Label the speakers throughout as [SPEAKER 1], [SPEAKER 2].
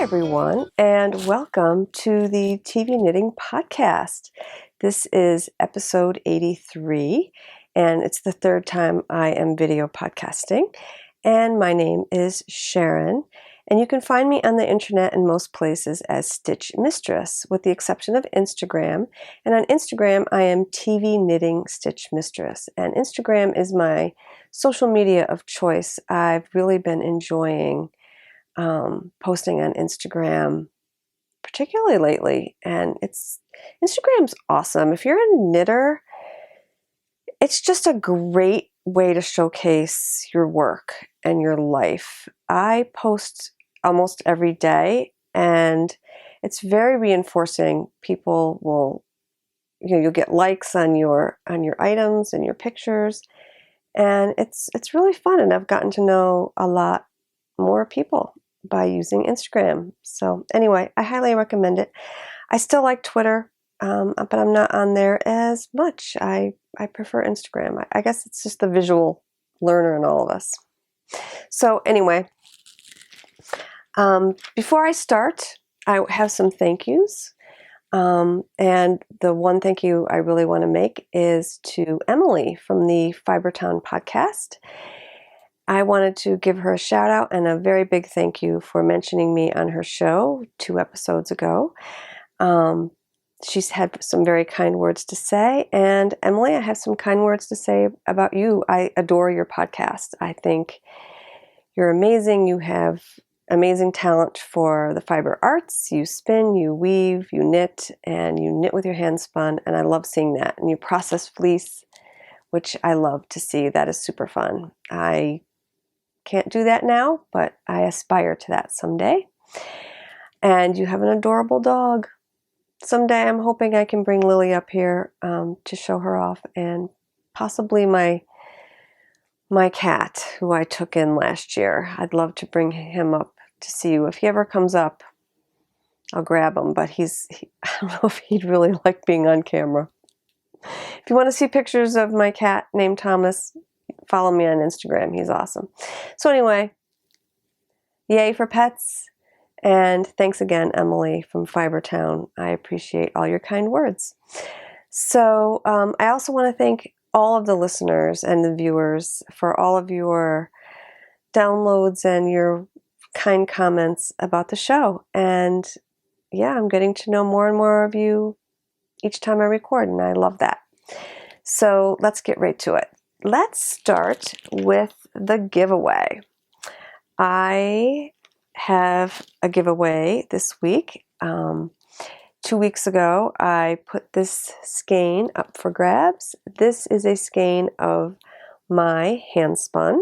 [SPEAKER 1] Hi, everyone, and welcome to the TV Knitting Podcast. This is episode 83, and it's the third time I am video podcasting. And my name is Sharon, and you can find me on the internet in most places as Stitch Mistress, with the exception of Instagram. And on Instagram, I am TV Knitting Stitch Mistress, and Instagram is my social media of choice. I've really been enjoying posting on Instagram, particularly lately, and Instagram's awesome. If you're a knitter, it's just a great way to showcase your work and your life. I post almost every day, and it's very reinforcing. People will, you'll get likes on your items and your pictures, and it's really fun. And I've gotten to know a lot more people by using Instagram. So anyway, I highly recommend it. I still like Twitter, but I'm not on there as much. I prefer Instagram. I guess it's just the visual learner in all of us. So anyway, before I start, I have some thank yous. And the one thank you I really want to make is to Emily from the Fibertown podcast. I wanted to give her a shout out and a very big thank you for mentioning me on her show 2 episodes ago. She's had some very kind words to say. And Emily, I have some kind words to say about you. I adore your podcast. I think you're amazing. You have amazing talent for the fiber arts. You spin, you weave, you knit, and you knit with your hand spun. And I love seeing that. And you process fleece, which I love to see. That is super fun. I can't do that now, but I aspire to that someday. And you have an adorable dog. Someday I'm hoping I can bring Lily up here to show her off, and possibly my cat, who I took in last year. I'd love to bring him up to see you. If he ever comes up, I'll grab him, but I don't know if he'd really like being on camera. If you want to see pictures of my cat named Thomas, follow me on Instagram. He's awesome. So anyway, yay for pets. And thanks again, Emily from Fibertown. I appreciate all your kind words. So I also want to thank all of the listeners and the viewers for all of your downloads and your kind comments about the show. And yeah, I'm getting to know more and more of you each time I record, and I love that. So let's get right to it. Let's start with the giveaway. I have a giveaway this week. 2 weeks ago, I put this skein up for grabs. This is a skein of my hand spun,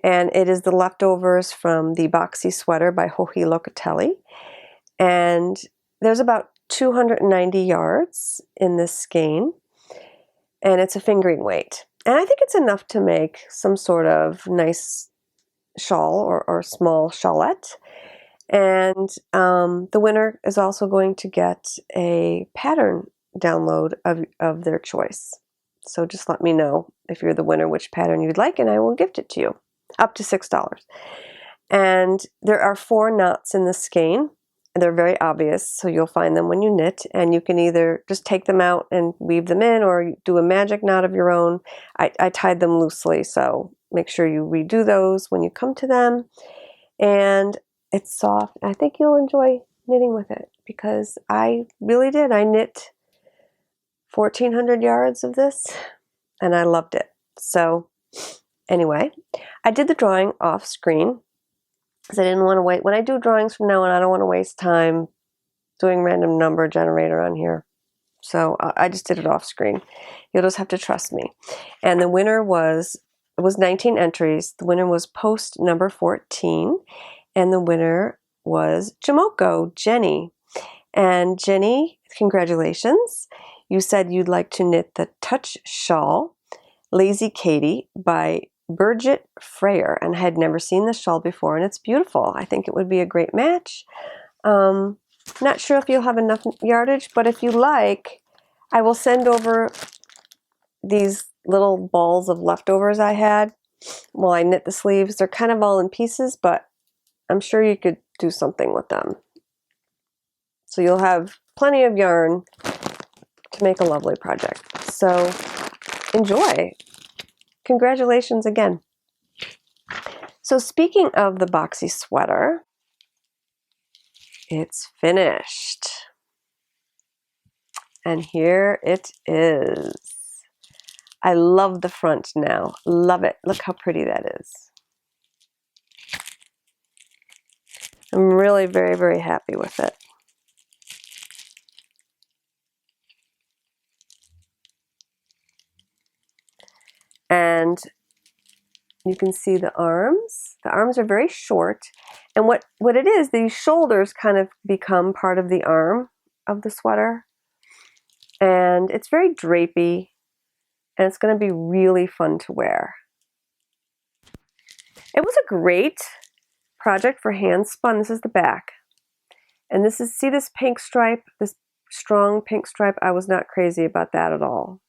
[SPEAKER 1] and it is the leftovers from the Boxy Sweater by Joji Locatelli. And there's about 290 yards in this skein, and it's a fingering weight. And I think it's enough to make some sort of nice shawl or small shawlette. And the winner is also going to get a pattern download of their choice. So just let me know if you're the winner which pattern you'd like, and I will gift it to you, up to $6. And there are 4 knots in the skein. They're very obvious, so you'll find them when you knit, and you can either just take them out and weave them in, or do a magic knot of your own. I tied them loosely, so make sure you redo those when you come to them. And it's soft. I think you'll enjoy knitting with it, because I really did. I knit 1,400 yards of this, and I loved it. So anyway, I did the drawing off screen, because I didn't want to wait. When I do drawings from now on, I don't want to waste time doing random number generator on here. So I just did it off screen. You'll just have to trust me. And the winner it was 19 entries. The winner was post number 14. And the winner was Jamoko, Jenny. And Jenny, congratulations. You said you'd like to knit the Touch Shawl, Lazy Katie by Birgit Freyer, and had never seen this shawl before, and it's beautiful. I think it would be a great match. Not sure if you'll have enough yardage, but if you like, I will send over these little balls of leftovers I had while I knit the sleeves. They're kind of all in pieces, but I'm sure you could do something with them. So you'll have plenty of yarn to make a lovely project. So enjoy. Congratulations again. So speaking of the boxy sweater, it's finished. And here it is. I love the front now. Love it. Look how pretty that is. I'm really very, very happy with it. And you can see the arms. The arms are very short. And what it is, these shoulders kind of become part of the arm of the sweater. And it's very drapey. And it's going to be really fun to wear. It was a great project for hand spun. This is the back. And this is, see this pink stripe, this strong pink stripe? I was not crazy about that at all.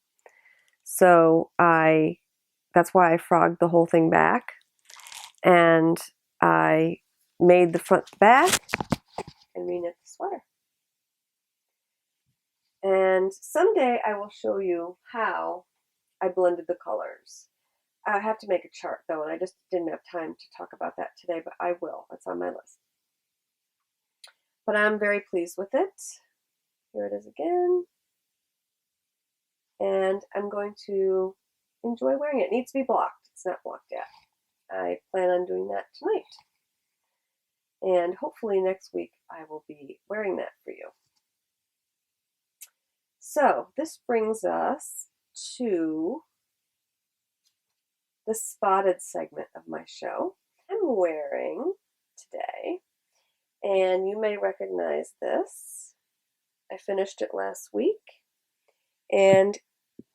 [SPEAKER 1] So that's why I frogged the whole thing back. And I made the front back and reknit the sweater. And someday I will show you how I blended the colors. I have to make a chart though, and I just didn't have time to talk about that today, but I will. It's on my list. But I'm very pleased with it. Here it is again. And I'm going to enjoy wearing it. It needs to be blocked. It's not blocked yet. I plan on doing that tonight. And hopefully next week I will be wearing that for you. So this brings us to the spotted segment of my show. I'm wearing today, and you may recognize this. I finished it last week, and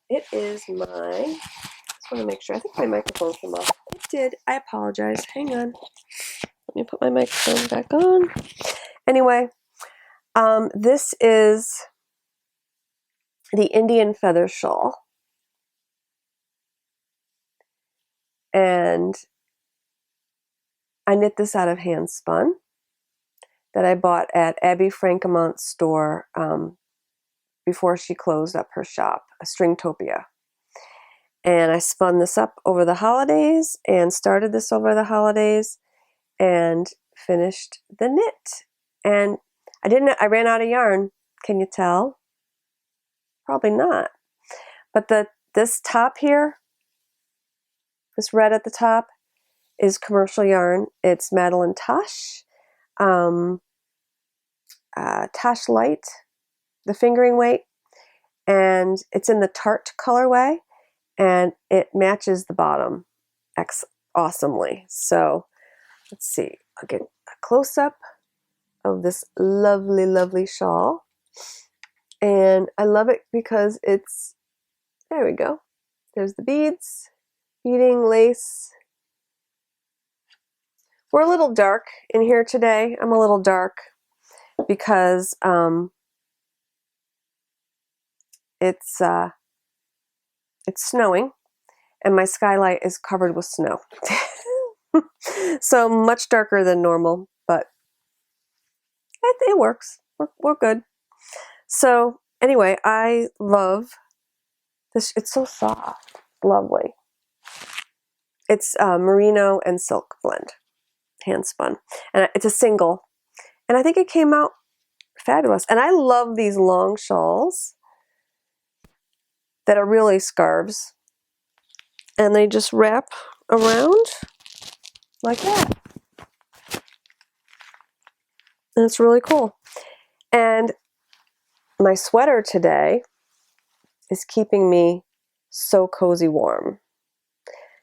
[SPEAKER 1] it is my, I just want to make sure, I think my microphone came off. It did. I apologize. Hang on. Let me put my microphone back on. Anyway, this is the Indian feather shawl. And I knit this out of hand spun that I bought at Abby Frankemont's store before she closed up her shop, Stringtopia. And I spun this up over the holidays and started this over the holidays and finished the knit. And I ran out of yarn. Can you tell? Probably not. But this top here, this red at the top, is commercial yarn. It's Madeline Tosh, Tosh Light, the fingering weight, and it's in the tart colorway, and it matches the bottom awesomely. So let's see, I'll get a close-up of this lovely, lovely shawl. And I love it because it's, there we go. There's the beads, beading, lace. We're a little dark in here today. I'm a little dark because it's snowing and my skylight is covered with snow. So much darker than normal, but it works. We're good. So anyway, I love this. It's so soft, lovely. It's merino and silk blend, hand spun, and it's a single. And I think it came out fabulous. And I love these long shawls that are really scarves. And they just wrap around like that. And it's really cool. And my sweater today is keeping me so cozy warm.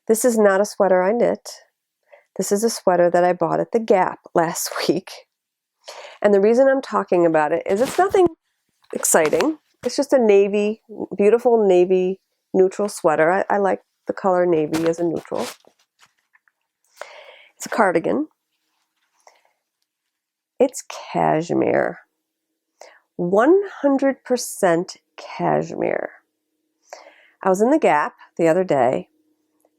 [SPEAKER 1] This is not a sweater I knit. This is a sweater that I bought at the Gap last week. And the reason I'm talking about it is it's nothing exciting. It's just a navy, beautiful navy neutral sweater. I like the color navy as a neutral. It's a cardigan. It's cashmere. 100% cashmere. I was in the Gap the other day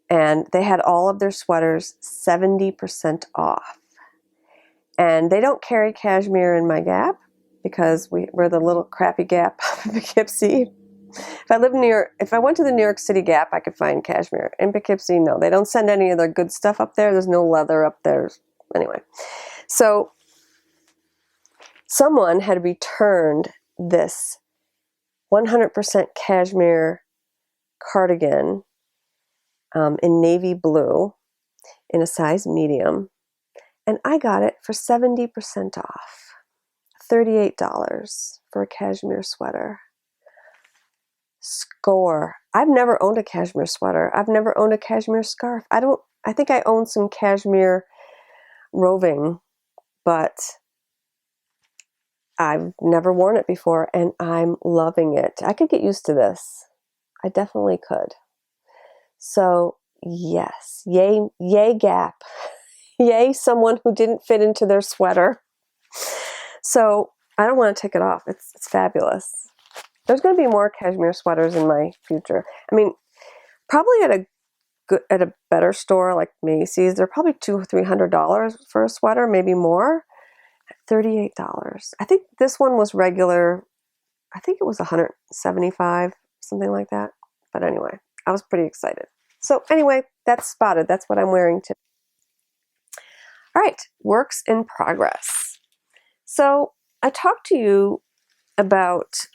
[SPEAKER 1] and they had all of their sweaters 70% off.
[SPEAKER 2] And they don't carry cashmere in my Gap because we're the little crappy Gap in Poughkeepsie. If I live in New York, if I went to the New York City Gap, I could find cashmere. In Poughkeepsie, no. They don't send any of their good stuff up there. There's no leather up there. Anyway. So someone had returned this 100% cashmere cardigan in navy blue in a size medium. And I got it for 70% off. $38 for a cashmere sweater. Score. I've never owned a cashmere sweater. I've never owned a cashmere scarf. I think I own some cashmere roving, but I've never worn it before and I'm loving it. I could get used to this. I definitely could. So yes, yay Gap. Yay someone who didn't fit into their sweater. So I don't want to take it off. It's fabulous. There's going to be more cashmere sweaters in my future. I mean, probably at a better store like Macy's, they're probably $200-300 for a sweater, maybe more. $38. I think this one was regular. I think it was $175, something like that. But anyway, I was pretty excited. So anyway, that's Spotted. That's what I'm wearing today. All right, works in progress. So I talked to you about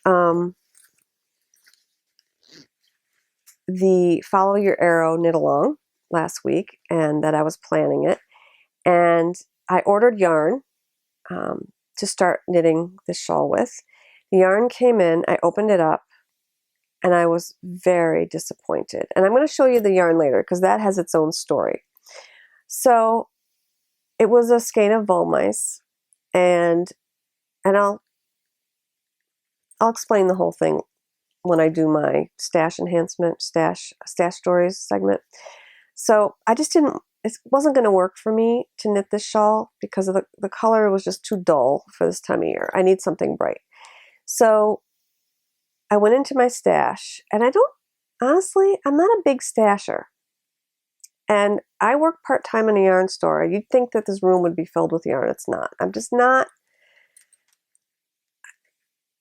[SPEAKER 2] the Follow Your Arrow knit along last week, and that I was planning it. And I ordered yarn to start knitting this shawl with. The yarn came in, I opened it up, and I was very disappointed. And I'm going to show you the yarn later because that has its own story. So it was a skein of Volmice, and I'll explain the whole thing when I do my stash enhancement, stash stories segment. So I just it wasn't going to work for me to knit this shawl because of the color was just too dull for this time of year. I need something bright. So I went into my stash, and honestly, I'm not a big stasher. And I work part-time in a yarn store. You'd think that this room would be filled with yarn. It's not. I'm just not.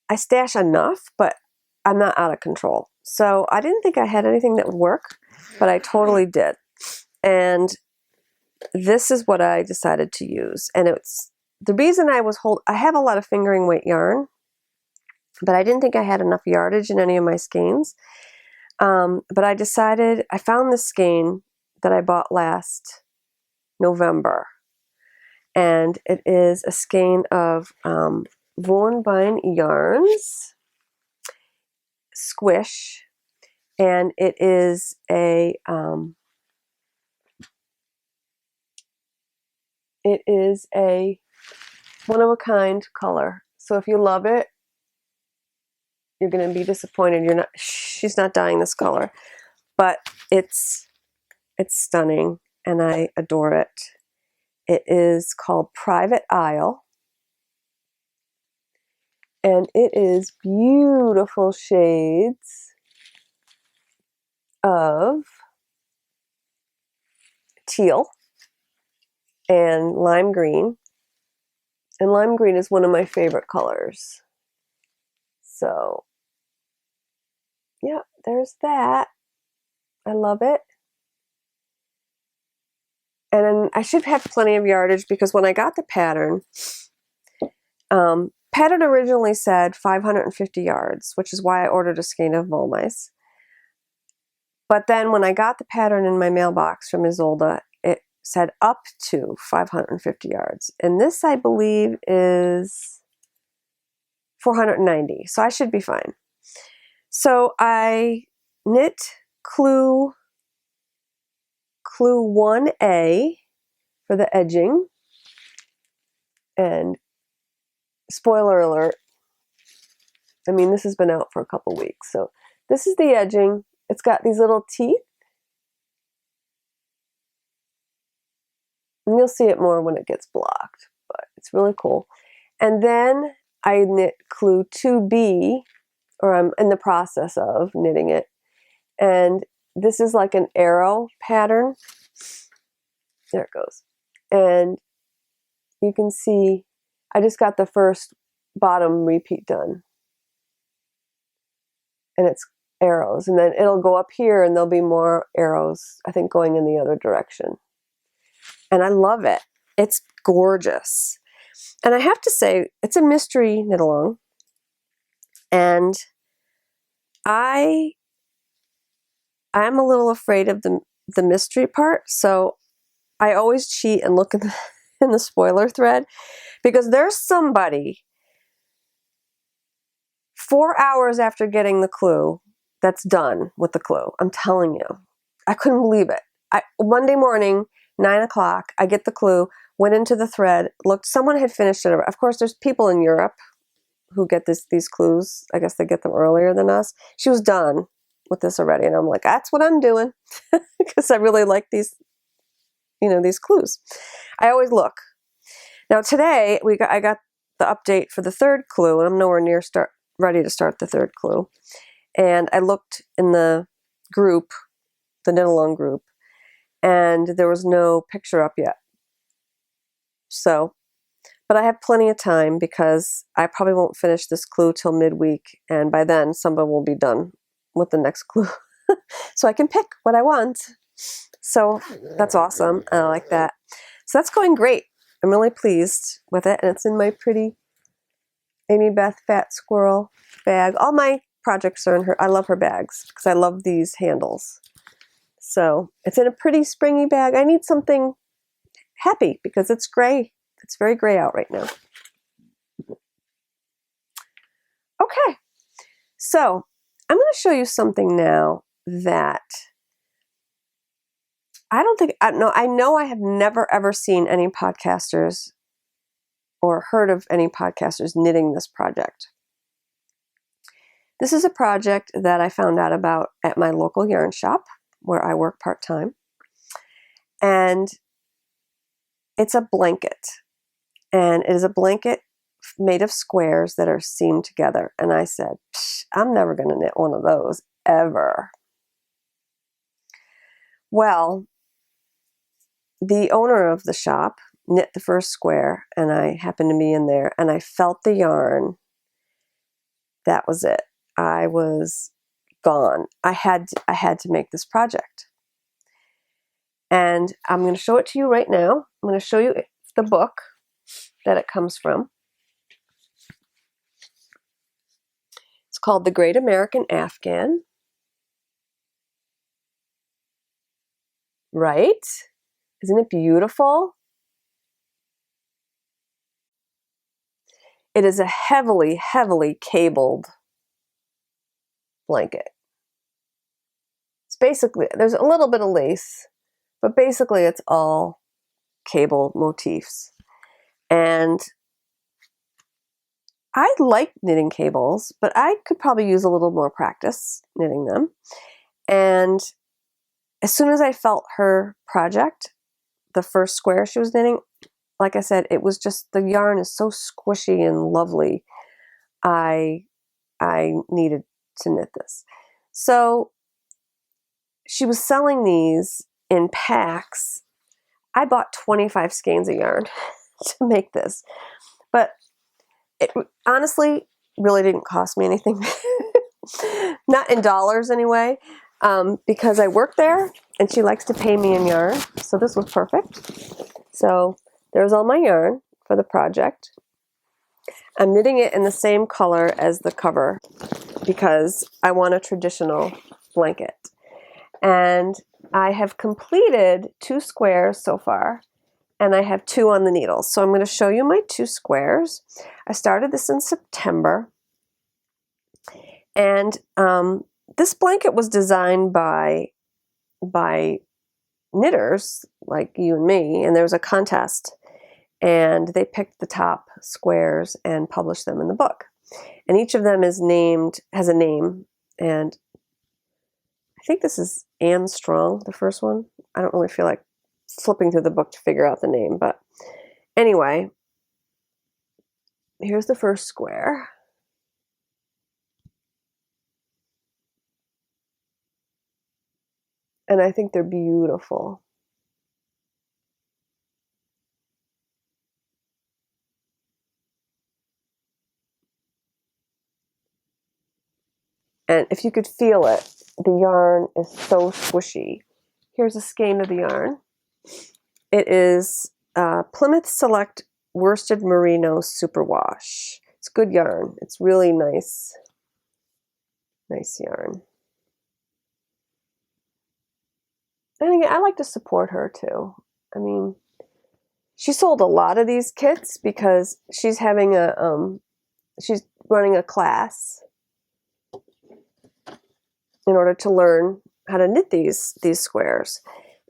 [SPEAKER 2] I stash enough, but I'm not out of control. So I didn't think I had anything that would work, but I totally did. And this is what I decided to use. And it's the reason I have a lot of fingering weight yarn, but I didn't think I had enough yardage in any of my skeins. But I found this skein that I bought last November. And it is a skein of Woolenbein yarns, Squish, and it is a one-of-a-kind color. So if you love it, you're going to be disappointed. She's not dyeing this color, but it's stunning, and I adore it. It is called Private Isle, and it is beautiful shades of teal and lime green. And lime green is one of my favorite colors. So, yeah, there's that. I love it. And then I should have plenty of yardage because when I got the pattern originally said 550 yards, which is why I ordered a skein of Volmice. But then when I got the pattern in my mailbox from Isolde, it said up to 550 yards. And this, I believe, is 490. So I should be fine. So I knit clue 1A for the edging. And spoiler alert, I mean, this has been out for a couple weeks. So this is the edging. It's got these little teeth. And you'll see it more when it gets blocked, but it's really cool. And then I knit clue 2B, or I'm in the process of knitting it. And this is like an arrow pattern. There it goes. And you can see I just got the first bottom repeat done. And it's arrows. And then it'll go up here and there'll be more arrows, I think, going in the other direction. And I love it. It's gorgeous. And I have to say, it's a mystery knit along. And I'm a little afraid of the mystery part. So I always cheat and look in the spoiler thread, because there's somebody 4 hours after getting the clue that's done with the clue. I'm telling you, I couldn't believe it. Monday morning, 9 o'clock, I get the clue, went into the thread, looked, someone had finished it. Of course, there's people in Europe who get these clues. I guess they get them earlier than us. She was done with this already. And I'm like, that's what I'm doing, because I really like these clues. I always look. Now today, I got the update for the third clue, and I'm nowhere near ready to start the third clue. And I looked in the group, the knit along group, and there was no picture up yet. So, but I have plenty of time, because I probably won't finish this clue till midweek, and by then someone will be done with the next clue. So I can pick what I want. So that's awesome. I like that. So that's going great. I'm really pleased with it, and it's in my pretty Amy Beth Fat Squirrel bag. All my projects are in her. I love her bags because I love these handles. So it's in a pretty springy bag. I need something happy because it's gray. It's very gray out right now. Okay, so I'm going to show you something now that I know I have never ever seen any podcasters or heard of any podcasters knitting this project. This is a project that I found out about at my local yarn shop where I work part-time. And it's a blanket. And it is a blanket made of squares that are seamed together. And I said, I'm never going to knit one of those ever. Well, the owner of the shop knit the first square, and I happened to be in there, and I felt the yarn. That was it. I was gone. I had to make this project. And I'm going to show it to you right now. I'm going to show you the book that it comes from. It's called The Great American Afghan. Right? Isn't it beautiful? It is a heavily, heavily cabled blanket. It's basically, there's a little bit of lace, but basically it's all cable motifs. And I like knitting cables, but I could probably use a little more practice knitting them. And as soon as I felt her project, the first square she was knitting, like I said, it was just, the yarn is so squishy and lovely. I needed to knit this. So she was selling these in packs. I bought 25 skeins of yarn to make this, but it honestly really didn't cost me anything. Not in dollars anyway, because I work there and she likes to pay me in yarn. So this was perfect. So there's all my yarn for the project. I'm knitting it in the same color as the cover because I want a traditional blanket. And I have completed 2 squares so far, and I have 2 on the needles. So I'm going to show you my 2 squares. I started this in September. And this blanket was designed by knitters like you and me, and there was a contest, and they picked the top squares and published them in the book. And each of them has a name, and I think this is Anne Strong, the first one. I don't really feel like flipping through the book to figure out the name, but anyway, here's the first square. And I think they're beautiful.
[SPEAKER 1] And if you could feel it, the yarn is so squishy. Here's a skein of the yarn. It is Plymouth Select Worsted Merino Superwash. It's good yarn. It's really nice. Nice yarn. And again, I like to support her too. I mean, she sold a lot of these kits because she's having she's running a class in order to learn how to knit these squares.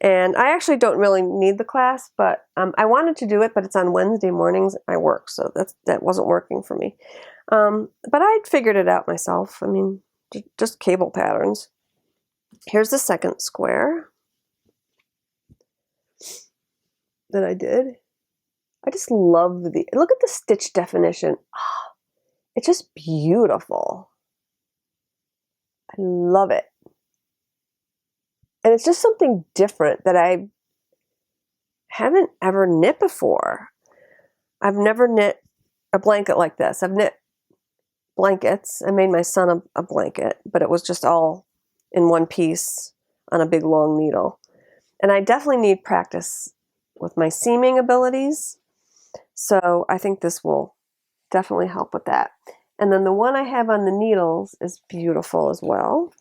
[SPEAKER 1] And I actually don't really need the class, but I wanted to do it, but it's on Wednesday mornings. I work, so that wasn't working for me. But I figured it out myself. I mean, just cable patterns. Here's the second square that I did. I just love look at the stitch definition. Oh, it's just beautiful. I love it. And it's just something different that I haven't ever knit before. I've never knit a blanket like this. I've knit blankets. I made my son a blanket, but it was just all in one piece on a big long needle. And I definitely need practice with my seaming abilities. So I think this will definitely help with that. And then the one I have on the needles is beautiful as well.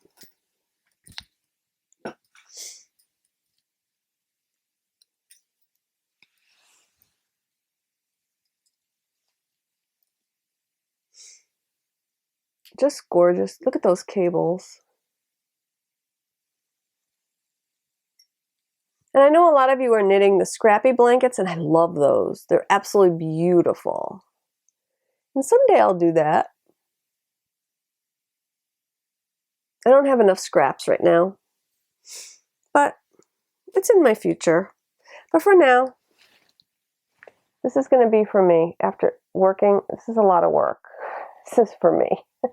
[SPEAKER 1] Just gorgeous. Look at those cables. And I know a lot of you are knitting the scrappy blankets, and I love those. They're absolutely beautiful. And someday I'll do that. I don't have enough scraps right now, but it's in my future. But for now, this is going to be for me. After working, this is a lot of work. This is for me.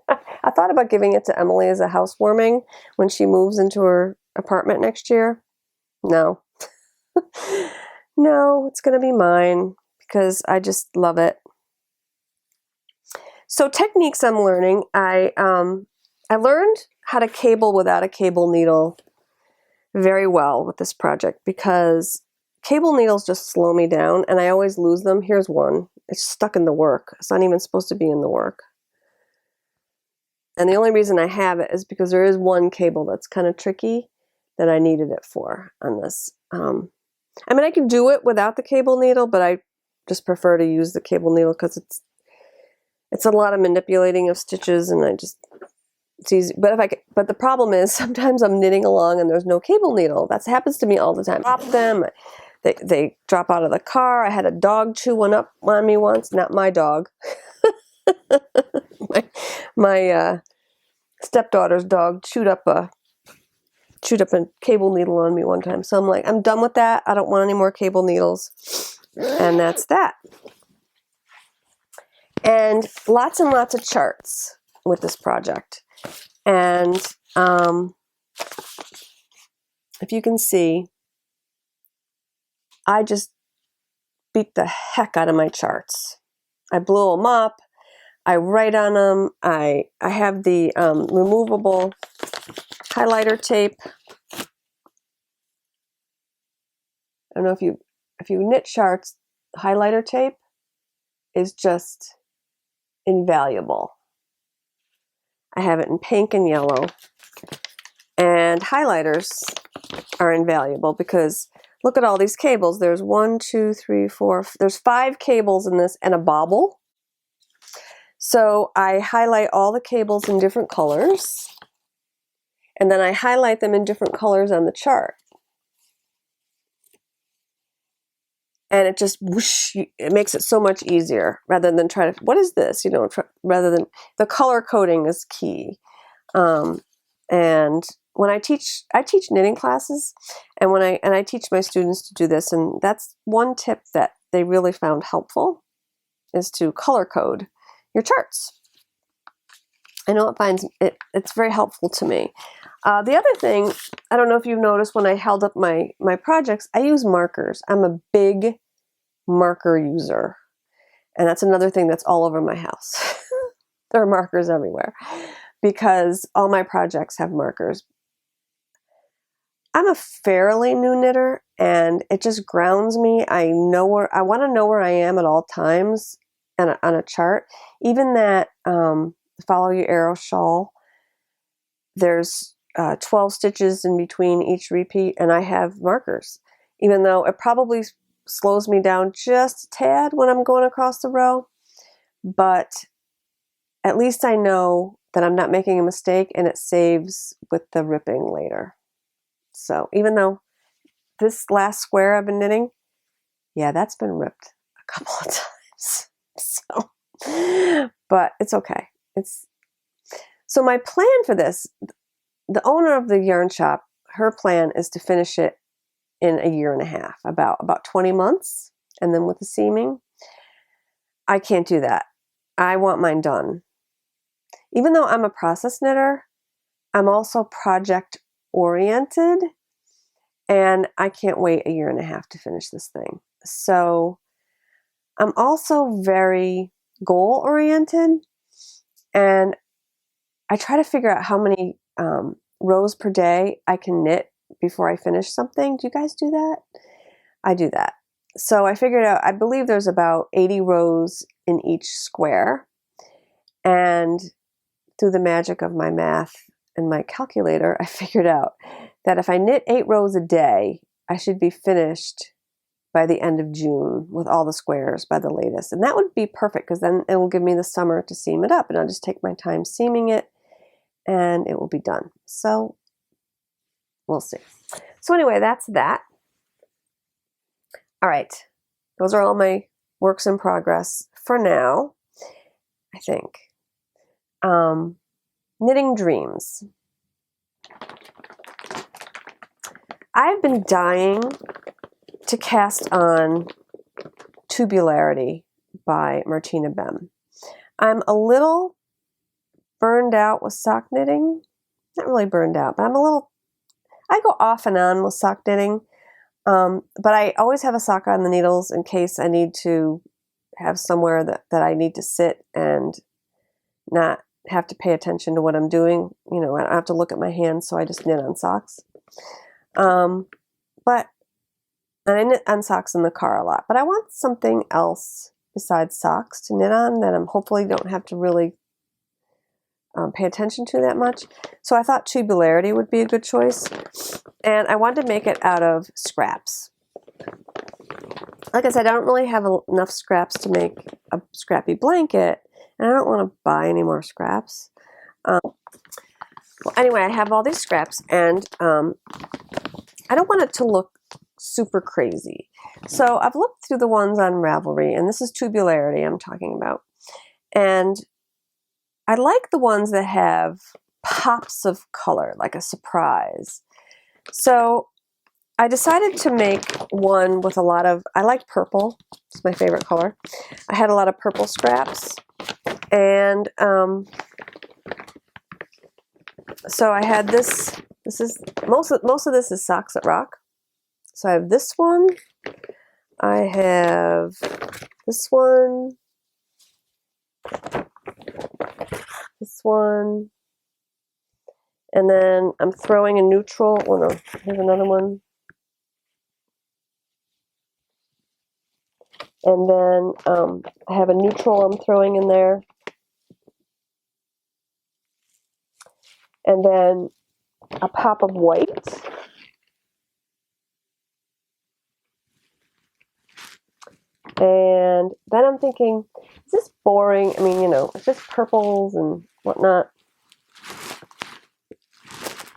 [SPEAKER 1] I thought about giving it to Emily as a housewarming when she moves into her apartment next year. No. No, it's going to be mine because I just love it. So techniques I'm learning. I learned how to cable without a cable needle very well with this project because cable needles just slow me down and I always lose them. Here's one. It's stuck in the work. It's not even supposed to be in the work. And the only reason I have it is because there is one cable that's kind of tricky that I needed it for on this. I mean, I can do it without the cable needle, but I just prefer to use the cable needle because it's a lot of manipulating of stitches, and it's easy. But the problem is sometimes I'm knitting along and there's no cable needle. That happens to me all the time. Drop them. They drop out of the car. I had a dog chew one up on me once. Not my dog. my stepdaughter's dog chewed up a cable needle on me one time. So I'm like, I'm done with that. I don't want any more cable needles. And that's that. And lots of charts with this project. And if you can see, I just beat the heck out of my charts. I blew them up. I write on them. I have the removable highlighter tape. I don't know if you knit charts, highlighter tape is just invaluable. I have it in pink and yellow. And highlighters are invaluable because look at all these cables. There's 1, 2, 3, 4. There's 5 cables in this and a bobble. So I highlight all the cables in different colors. And then I highlight them in different colors on the chart. And it just whoosh, it makes it so much easier rather than try to, what is this? Rather than, the color coding is key. And when I teach knitting classes, and I teach my students to do this, and that's one tip that they really found helpful is to color code your charts. I know it's very helpful to me. The other thing, I don't know if you've noticed when I held up my projects, I use markers. I'm a big marker user. And that's another thing that's all over my house. There are markers everywhere because all my projects have markers. I'm a fairly new knitter, and it just grounds me. I want to know where I am at all times on a chart. Even that follow your arrow shawl, there's 12 stitches in between each repeat, and I have markers, even though it probably slows me down just a tad when I'm going across the row. But at least I know that I'm not making a mistake, and it saves with the ripping later. So even though this last square I've been knitting, yeah, that's been ripped a couple of times. So, but it's okay. So my plan for this, the owner of the yarn shop, her plan is to finish it in a year and a half, about 20 months, and then with the seaming. I can't do that. I want mine done. Even though I'm a process knitter, I'm also project oriented, and I can't wait a year and a half to finish this thing. So I'm also very goal oriented, and I try to figure out how many rows per day I can knit before I finish something. Do you guys do that? I do that. So I figured out, I believe there's about 80 rows in each square, and through the magic of my math and my calculator, I figured out that if I knit 8 rows a day, I should be finished by the end of June with all the squares by the latest. And that would be perfect, because then it will give me the summer to seam it up, and I'll just take my time seaming it, and it will be done. So we'll see. So anyway, that's that. All right. Those are all my works in progress for now, I think. Knitting dreams. I've been dying to cast on Tubularity by Martina Bem. I'm a little burned out with sock knitting. Not really burned out, but I go off and on with sock knitting. But I always have a sock on the needles in case I need to have somewhere that I need to sit and not have to pay attention to what I'm doing. You know, I don't have to look at my hands, so I just knit on socks. But I knit on socks in the car a lot. But I want something else besides socks to knit on that I'm hopefully don't have to really pay attention to that much. So I thought Tubularity would be a good choice. And I wanted to make it out of scraps. Like I said, I don't really have enough scraps to make a scrappy blanket, and I don't want to buy any more scraps. Well, anyway, I have all these scraps, and I don't want it to look super crazy. So I've looked through the ones on Ravelry, and this is Tubularity I'm talking about. And I like the ones that have pops of color, like a surprise. So I decided to make one with a lot of, I like purple, it's my favorite color. I had a lot of purple scraps, and so I had this is, most of this is Socks That Rock. So I have this one, I have this one, this one, and then I'm throwing a neutral, oh no, here's another one. And then I have a neutral I'm throwing in there. And then a pop of white. And then I'm thinking, is this boring? I mean, you know, it's just purples and whatnot.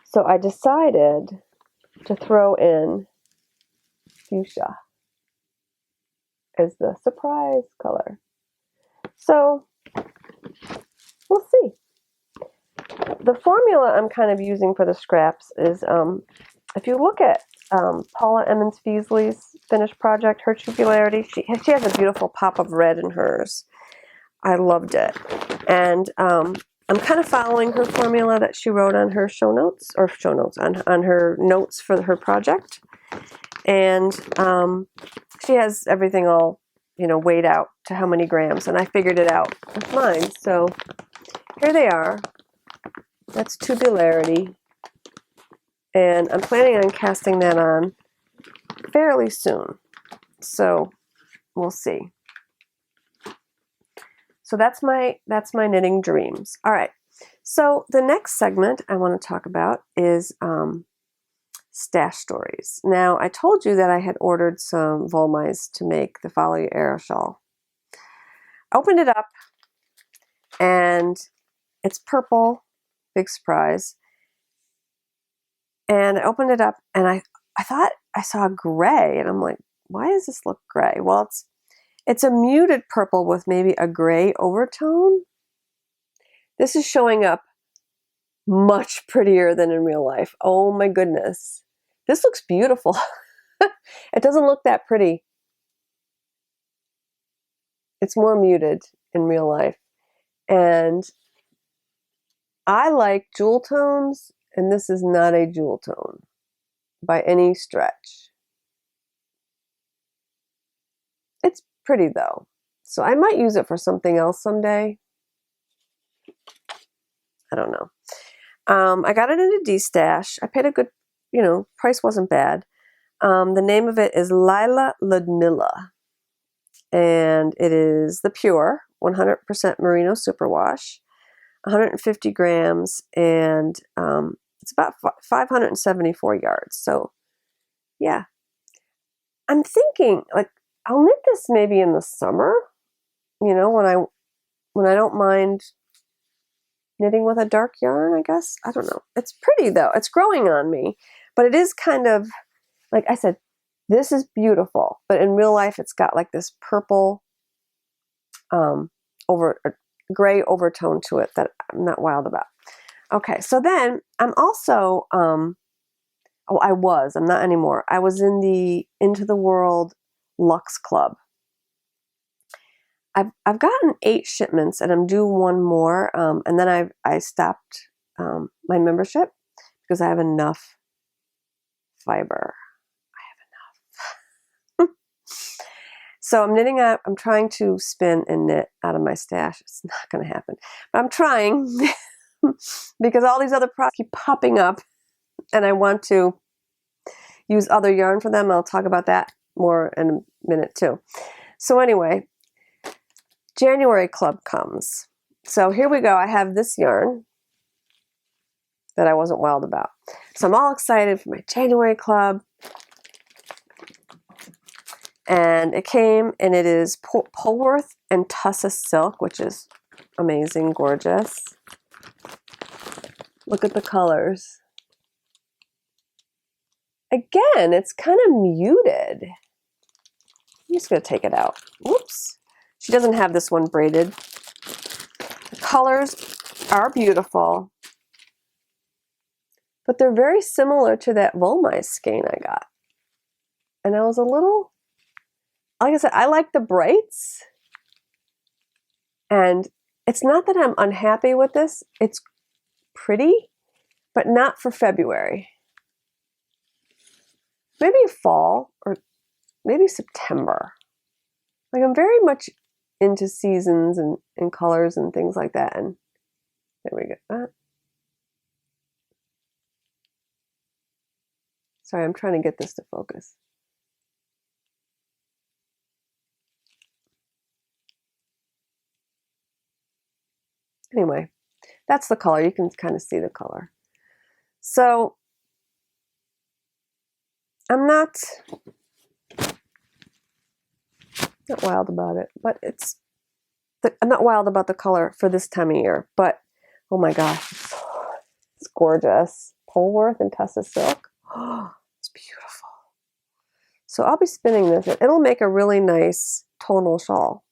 [SPEAKER 1] So I decided to throw in fuchsia as the surprise color. So we'll see. The formula I'm kind of using for the scraps is, if you look at Paula Emmons-Feasley's finished project, her Tubularity, she has a beautiful pop of red in hers. I loved it. And I'm kind of following her formula that she wrote on her on her notes for her project. And she has everything all, you know, weighed out to how many grams, and I figured it out with mine. So here they are. That's tubularity. And I'm planning on casting that on fairly soon. So we'll see. So that's my knitting dreams. All right. So the next segment I want to talk about is stash stories. Now, I told you that I had ordered some Volmais to make the Follow Your Arrow shawl. I opened it up, and it's purple. Big surprise. And I opened it up, and I thought I saw gray, and I'm like, why does this look gray? Well, it's a muted purple with maybe a gray overtone. This is showing up much prettier than in real life. Oh my goodness. This looks beautiful. It doesn't look that pretty. It's more muted in real life. And I like jewel tones, and this is not a jewel tone by any stretch. It's pretty though. So I might use it for something else someday. I don't know. I got it in a D-stash. I paid a good, price wasn't bad. The name of it is Lila Ludmilla. And it is the pure 100% merino superwash, 150 grams, and it's about 574 yards. So yeah, I'm thinking like I'll knit this maybe in the summer, when I don't mind knitting with a dark yarn, I guess. I don't know. It's pretty though. It's growing on me, but it is kind of, like I said, this is beautiful, but in real life, it's got like this purple, gray overtone to it that I'm not wild about. Okay, so then I'm also, I'm not anymore. I was in the Into the World Luxe Club. I've gotten 8 shipments, and I'm due one more, and then I stopped my membership because I have enough fiber. So I'm trying to spin and knit out of my stash. It's not going to happen, but I'm trying because all these other products keep popping up, and I want to use other yarn for them. I'll talk about that more in a minute too. So anyway, January club comes. So here we go. I have this yarn that I wasn't wild about. So I'm all excited for my January club. And it came, and it is Polworth and Tussa silk, which is amazing, gorgeous. Look at the colors. Again, it's kind of muted. I'm just going to take it out. Whoops. She doesn't have this one braided. The colors are beautiful, but they're very similar to that Volmais skein I got. And I was a little... Like I said, I like the brights, and it's not that I'm unhappy with this. It's pretty, but not for February. Maybe fall, or maybe September. Like I'm very much into seasons and colors and things like that. And there we go. Sorry, I'm trying to get this to focus. Anyway, that's the color. You can kind of see the color. So I'm not wild about it, but I'm not wild about the color for this time of year, but oh my gosh, it's gorgeous. Polworth and Tussa silk. Oh, it's beautiful. So I'll be spinning this. It'll make a really nice tonal shawl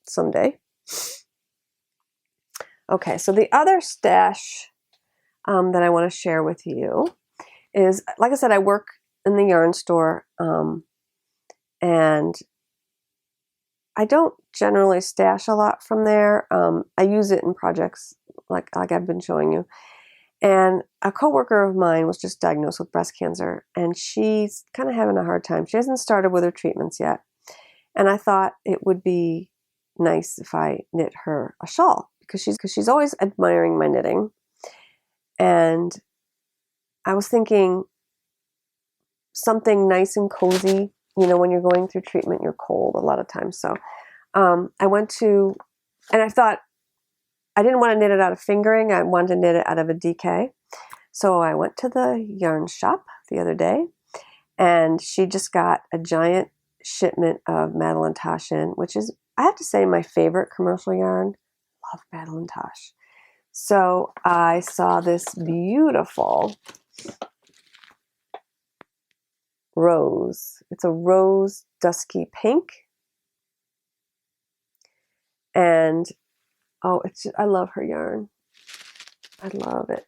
[SPEAKER 1] someday. Okay, so the other stash that I want to share with you is, like I said, I work in the yarn store, and I don't generally stash a lot from there. I use it in projects like I've been showing you. And a coworker of mine was just diagnosed with breast cancer, and she's kind of having a hard time. She hasn't started with her treatments yet. And I thought it would be nice if I knit her a shawl, because she's always admiring my knitting. And I was thinking something nice and cozy. You know, when you're going through treatment, you're cold a lot of times. So I went to, and I thought I didn't want to knit it out of fingering. I wanted to knit it out of a DK. So I went to the yarn shop the other day, and she just got a giant shipment of Madeline Taschen, which is, I have to say, my favorite commercial yarn. Love Madeline Tasch. So I saw this beautiful rose. It's a rose dusky pink. And oh, I love her yarn. I love it.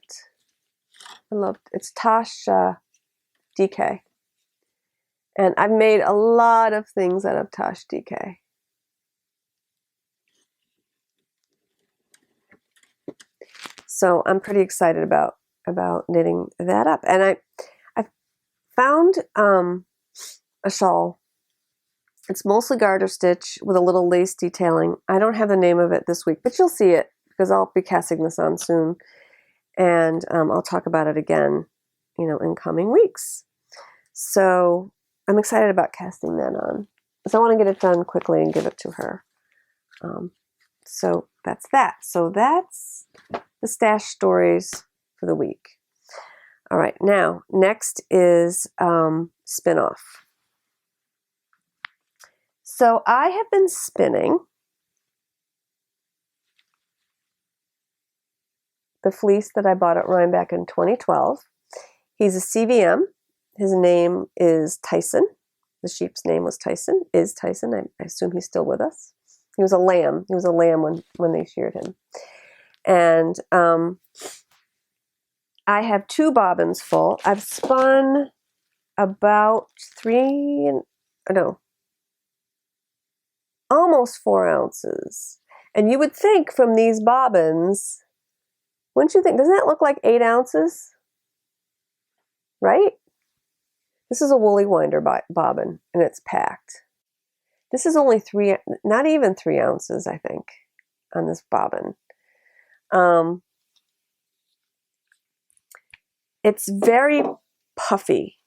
[SPEAKER 1] It's Tasch DK. And I've made a lot of things out of Tasch DK. So I'm pretty excited about knitting that up. And I found a shawl. It's mostly garter stitch with a little lace detailing. I don't have the name of it this week, but you'll see it because I'll be casting this on soon. And I'll talk about it again, you know, in coming weeks. So I'm excited about casting that on. So I want to get it done quickly and give it to her. So that's that. So that's the stash stories for the week. All right, now next is spin-off. So I have been spinning the fleece that I bought at Rhinebeck in 2012. He's a CVM. His name is Tyson. The sheep's name was Tyson, is Tyson. I assume he's still with us. He was a lamb. He was a lamb when they sheared him. And I have 2 bobbins full. I've spun about almost 4 ounces. And you would think from these bobbins, wouldn't you think, doesn't that look like 8 ounces? Right? This is a woolly winder bobbin, and it's packed. This is only not even 3 ounces, I think, on this bobbin. It's very puffy.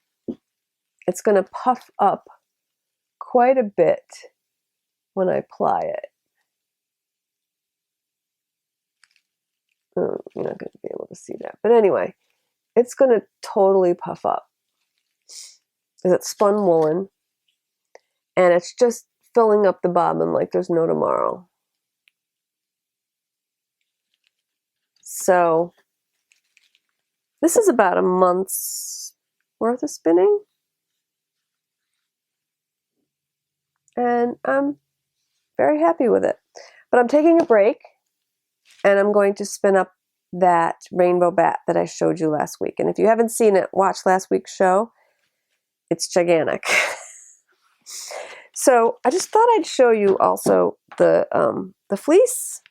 [SPEAKER 1] It's going to puff up quite a bit when I ply it. Oh, you're not going to be able to see that. But anyway, it's going to totally puff up. Because it's spun woolen. And it's just filling up the bobbin like there's no tomorrow. So this is about a month's worth of spinning. And I'm very happy with it. But I'm taking a break, and I'm going to spin up that rainbow bat that I showed you last week. And if you haven't seen it, watch last week's show. It's gigantic. So I just thought I'd show you also the fleece.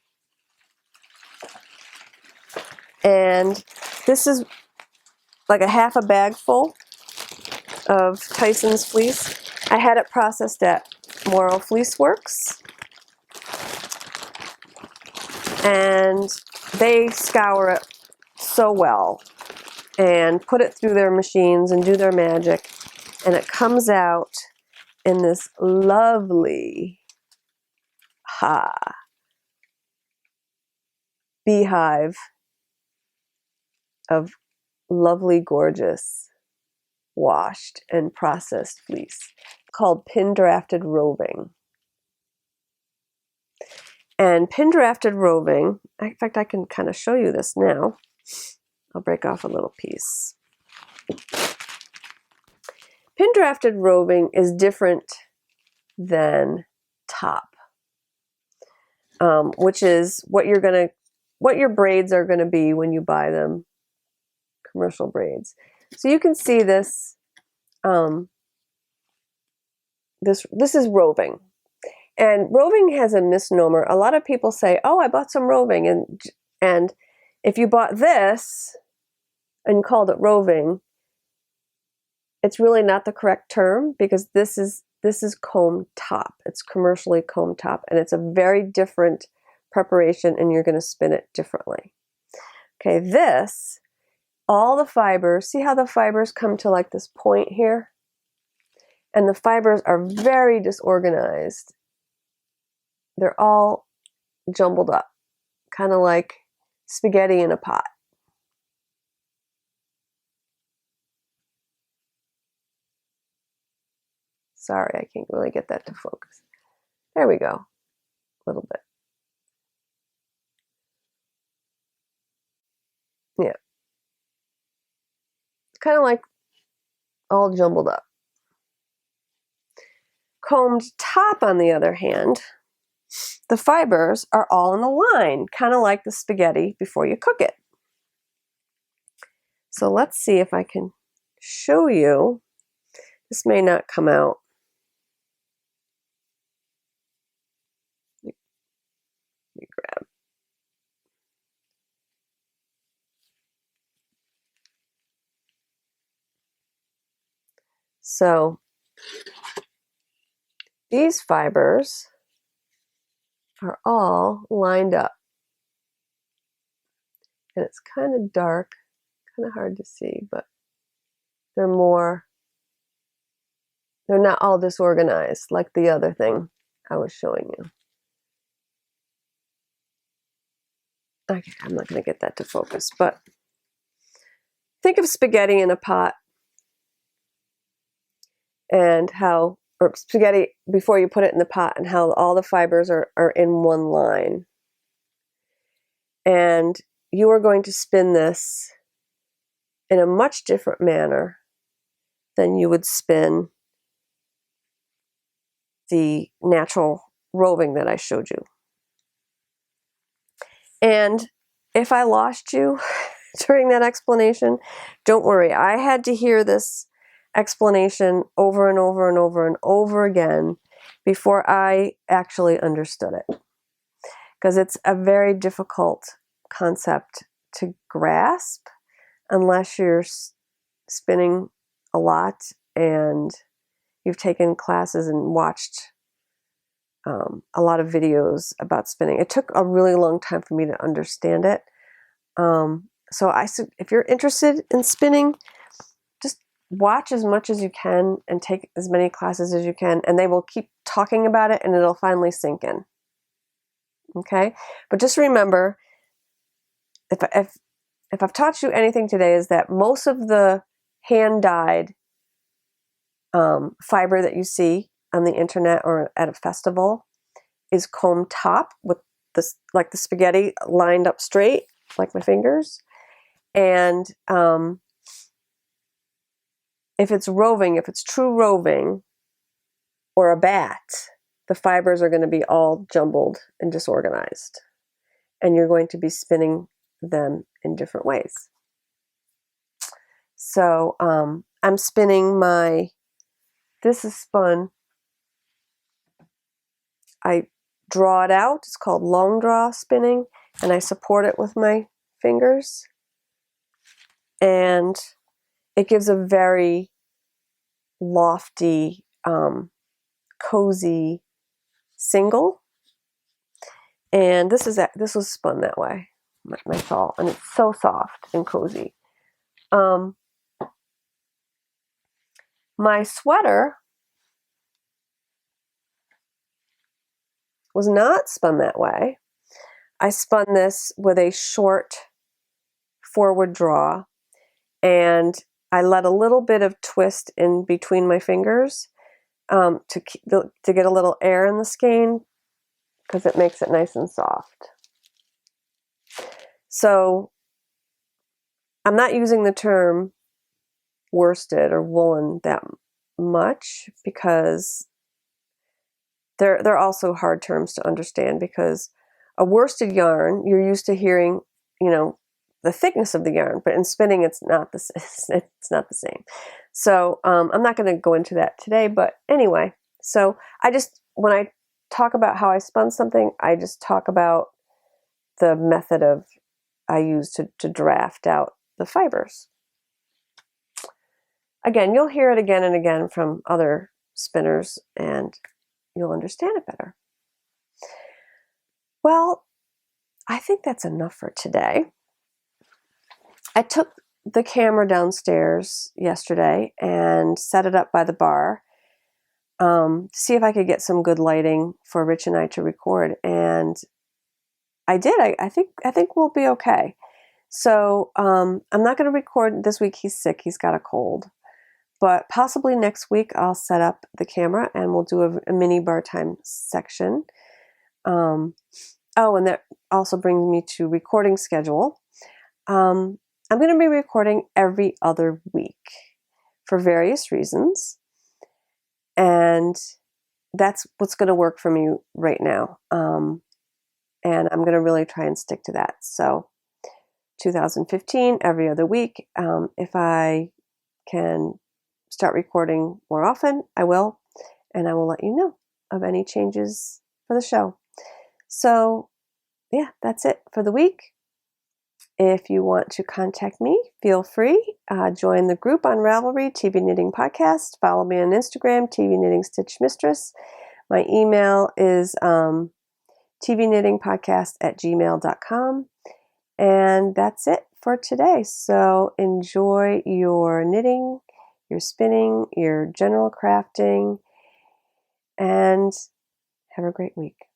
[SPEAKER 1] And this is like a half a bag full of Tyson's fleece. I had it processed at Morrow Fleece Works. And they scour it so well and put it through their machines and do their magic. And it comes out in this lovely beehive of lovely, gorgeous, washed and processed fleece called pin drafted roving. And pin drafted roving, in fact, I can kind of show you this now. I'll break off a little piece. Pin drafted roving is different than top, which is what your braids are gonna be when you buy them, commercial braids. So you can see this. This is roving. And roving has a misnomer. A lot of people say, "Oh, I bought some roving," and if you bought this and called it roving, it's really not the correct term, because this is comb top. It's commercially comb top, and it's a very different preparation, and you're going to spin it differently. Okay, this
[SPEAKER 2] all the fibers, see how the fibers come to like this point here? And the fibers are very disorganized. They're all jumbled up, kind of like spaghetti in a pot. Sorry, I can't really get that to focus. There we go, a little bit. Yeah. Kind of like all jumbled up. Combed top, on the other hand, the fibers are all in a line, kind of like the spaghetti before you cook it. So let's see if I can show you. This may not come out. Let me grab. So these fibers are all lined up. And it's kind of dark, kind of hard to see, but they're not all disorganized like the other thing I was showing you. Okay, I'm not going to get that to focus, but think of spaghetti in a pot and how, or spaghetti before you put it in the pot, and how all the fibers are in one line. And you are going to spin this in a much different manner than you would spin the natural roving that I showed you. And if I lost you during that explanation, don't worry. I had to hear this explanation over and over and over and over again before I actually understood it. Because it's a very difficult concept to grasp unless you're spinning a lot and you've taken classes and watched a lot of videos about spinning. It took a really long time for me to understand it. So if you're interested in spinning, just watch as much as you can and take as many classes as you can, and they will keep talking about it and it'll finally sink in. Okay? But just remember, if I've taught you anything today, is that most of the hand-dyed fiber that you see on the internet or at a festival is combed top with this, like the spaghetti lined up straight, like my fingers. And if it's roving, if it's true roving or a bat, the fibers are going to be all jumbled and disorganized. And you're going to be spinning them in different ways. So I'm spinning this is spun. I draw it out. It's called long draw spinning. And I support it with my fingers. And it gives a very lofty, cozy single. And this was spun that way, my shawl, and it's so soft and cozy. My sweater was not spun that way. I spun this with a short forward draw, and I let a little bit of twist in between my fingers to get a little air in the skein, because it makes it nice and soft. So I'm not using the term worsted or woolen that much, because they're also hard terms to understand, because a worsted yarn, you're used to hearing, the thickness of the yarn, but in spinning it's not the same. So I'm not going to go into that today, but anyway, so when I talk about how I spun something, I just talk about the method I use to draft out the fibers. Again, you'll hear it again and again from other spinners, and you'll understand it better. Well, I think that's enough for today. I took
[SPEAKER 1] the camera downstairs yesterday and set it up by the bar to see if I could get some good lighting for Rich and I to record. And I did. I think we'll be okay. So I'm not going to record this week. He's sick. He's got a cold. But possibly next week I'll set up the camera and we'll do a mini bar time section. Oh, and that also brings me to recording schedule. I'm going to be recording every other week for various reasons. And that's what's going to work for me right now. And I'm going to really try and stick to that. So 2015, every other week. If I can start recording more often, I will. And I will let you know of any changes for the show. So yeah, that's it for the week. If you want to contact me, feel free. Join the group on Ravelry, TV Knitting Podcast. Follow me on Instagram, TV Knitting Stitch Mistress. My email is tvknittingpodcast@gmail.com. And that's it for today. So enjoy your knitting, your spinning, your general crafting, and have a great week.